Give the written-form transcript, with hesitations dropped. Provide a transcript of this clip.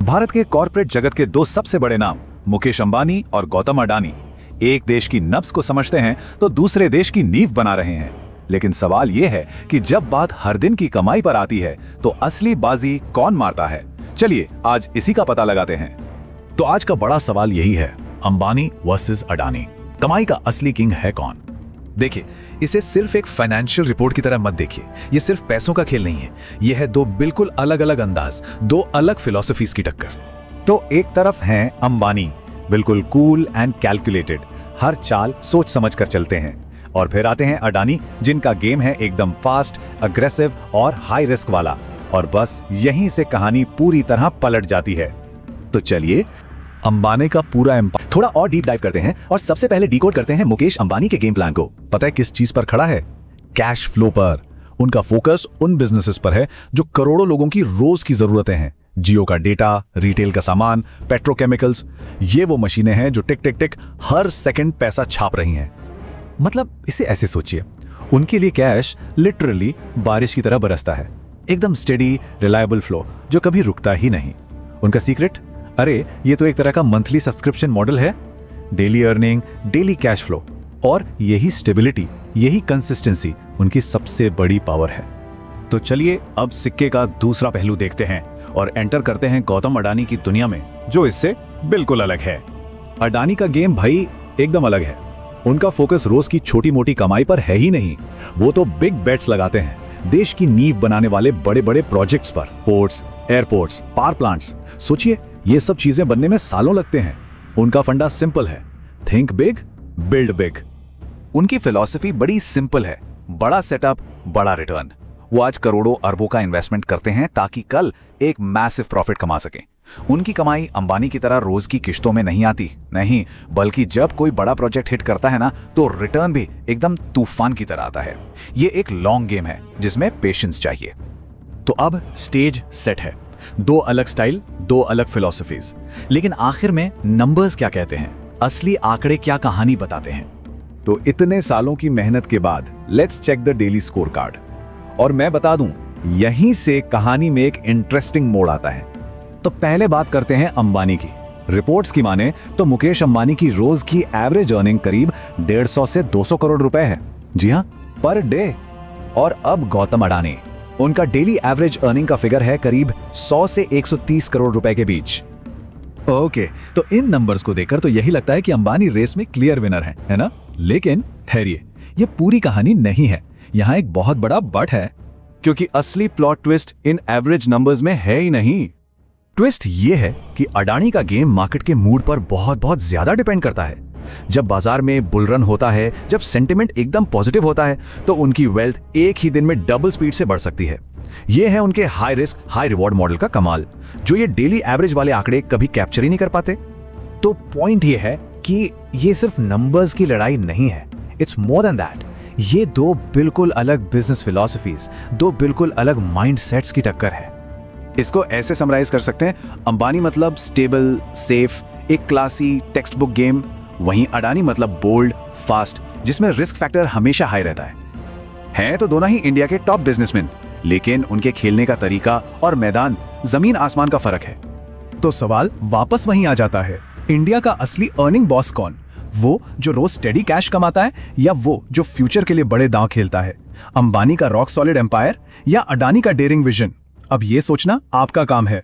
भारत के कॉर्पोरेट जगत के दो सबसे बड़े नाम मुकेश अंबानी और गौतम अडानी एक देश की नब्ज को समझते हैं तो दूसरे देश की नींव बना रहे हैं। लेकिन सवाल यह है कि जब बात हर दिन की कमाई पर आती है तो असली बाजी कौन मारता है। चलिए आज इसी का पता लगाते हैं। तो आज का बड़ा सवाल यही है, अंबानी वर्सेस अडानी, कमाई का असली किंग है कौन? देखिए, इसे सिर्फ एक फाइनेंशियल रिपोर्ट की तरह मत देखिए। ये सिर्फ पैसों का खेल नहीं है, ये है दो बिल्कुल अलग अलग अंदाज, दो अलग फिलॉसफीज की टक्कर। तो एक तरफ हैं अंबानी, बिल्कुल कूल एंड कैलकुलेटेड, हर चाल सोच समझ कर चलते हैं। और फिर आते हैं अडानी, जिनका गेम है एकदम फास्ट, अग्रेसिव और हाई रिस्क वाला। और बस यहीं से कहानी पूरी तरह पलट जाती है। तो चलिए अंबानी का पूरा एम्पायर थोड़ा और डीप डाइव करते हैं और सबसे पहले डिकोड करते हैं मुकेश अंबानी के गेम प्लान को। पता है किस चीज पर खड़ा है? कैश फ्लो पर। उनका फोकस उन बिजनेसेस पर है जो करोड़ों लोगों की रोज की जरूरतें हैं। जियो का डेटा, रिटेल का सामान, पेट्रोकेमिकल्स, ये वो मशीनें हैं जो टिक टिक टिक हर सेकंड पैसा छाप रही हैं। मतलब इसे ऐसे सोचिए, उनके लिए कैश लिटरली बारिश की तरह बरसता है, एकदम स्टेडी रिलायबल फ्लो जो कभी रुकता ही नहीं। उनका सीक्रेट, अरे ये तो एक तरह का मंथली सब्सक्रिप्शन मॉडल है। Daily earning, daily cash flow, और यही स्टेबिलिटी, यही कंसिस्टेंसी उनकी सबसे बड़ी पावर है। तो चलिए अब सिक्के का दूसरा पहलू देखते हैं और एंटर करते हैं गौतम अडानी की दुनिया में, जो इससे बिल्कुल अलग है। अडानी का गेम भाई एकदम अलग है। उनका फोकस रोज की छोटी मोटी कमाई पर है ही नहीं, वो तो बिग बेट्स लगाते हैं, देश की नींव बनाने वाले बड़े बड़े प्रोजेक्ट्स पर। पोर्ट्स, एयरपोर्ट्स, पावर प्लांट्स, सोचिए ये सब चीजें बनने में सालों लगते हैं। उनका फंडा सिंपल है, थिंक बिग, बिल्ड बिग। उनकी फिलॉसफी बड़ी सिंपल है, बड़ा सेटअप, बड़ा रिटर्न। वो आज करोड़ों अरबों का इन्वेस्टमेंट करते हैं ताकि कल एक मैसिव प्रॉफिट कमा सकें। उनकी कमाई अंबानी की तरह रोज की किश्तों में नहीं आती, नहीं, बल्कि जब कोई बड़ा प्रोजेक्ट हिट करता है ना, तो रिटर्न भी एकदम तूफान की तरह आता है। ये एक लॉन्ग गेम है जिसमें पेशेंस चाहिए। तो अब स्टेज सेट है, दो अलग स्टाइल, दो अलग फिलॉसफीज, लेकिन आखिर में नंबर्स क्या कहते हैं, असली आंकड़े क्या कहानी बताते हैं। तो इतने सालों की मेहनत के बाद let's check the daily scorecard. और मैं बता दूं, यहीं से कहानी में एक इंटरेस्टिंग मोड़ आता है। तो पहले बात करते हैं अंबानी की। रिपोर्ट्स की माने तो मुकेश अंबानी की रोज की एवरेज अर्निंग करीब 150 से 200 करोड़ रुपए है। जी हां, पर डे। और अब गौतम अडानी, उनका डेली एवरेज अर्निंग का फिगर है करीब 100 से 130 करोड़ रुपए के बीच। ओके, तो इन नंबर्स को देखकर तो यही लगता है कि अंबानी रेस में क्लियर विनर है ना? लेकिन ठहरिए, ये पूरी कहानी नहीं है। यहां एक बहुत बड़ा बट है, क्योंकि असली plot twist in average numbers में है ही नहीं। ट्विस्ट ये है कि अडानी का गेम मार्केट के मूड पर बहुत बहुत ज्यादा डिपेंड करता है। जब बाजार में बुल रन होता है, जब सेंटिमेंट एकदम पॉजिटिव होता है, तो उनकी वेल्थ एक ही दिन में डबल स्पीड से बढ़ सकती है। यह है उनके high risk high reward model का कमाल, जो ये डेली एवरेज वाले आंकड़े कभी कैप्चर ही नहीं कर पाते। तो पॉइंट ये है कि ये सिर्फ नंबर्स की लड़ाई नहीं है, इट्स मोर देन दैट। ये दो बिल्कुल अलग बिजनेस फिलॉसफीज, दो बिल्कुल अलग माइंडसेट्स की टक्कर है। इसको ऐसे समराइज कर सकते हैं, अंबानी मतलब स्टेबल, सेफ, एक क्लासी टेक्स्ट बुक गेम, वहीं अडानी मतलब बोल्ड, फास्ट, जिसमें रिस्क फैक्टर हमेशा हाई रहता है। हैं तो दोनों ही इंडिया के टॉप बिजनेसमैन, लेकिन उनके खेलने का तरीका और मैदान जमीन आसमान का फर्क है। तो सवाल वापस वहीं आ जाता है, इंडिया का असली अर्निंग बॉस कौन? वो जो रोज स्टेडी कैश कमाता है, या वो जो फ्यूचर के लिए बड़े दांव खेलता है? अंबानी का रॉक सॉलिड एम्पायर या अडानी का डेयरिंग विजन? अब ये सोचना आपका काम है।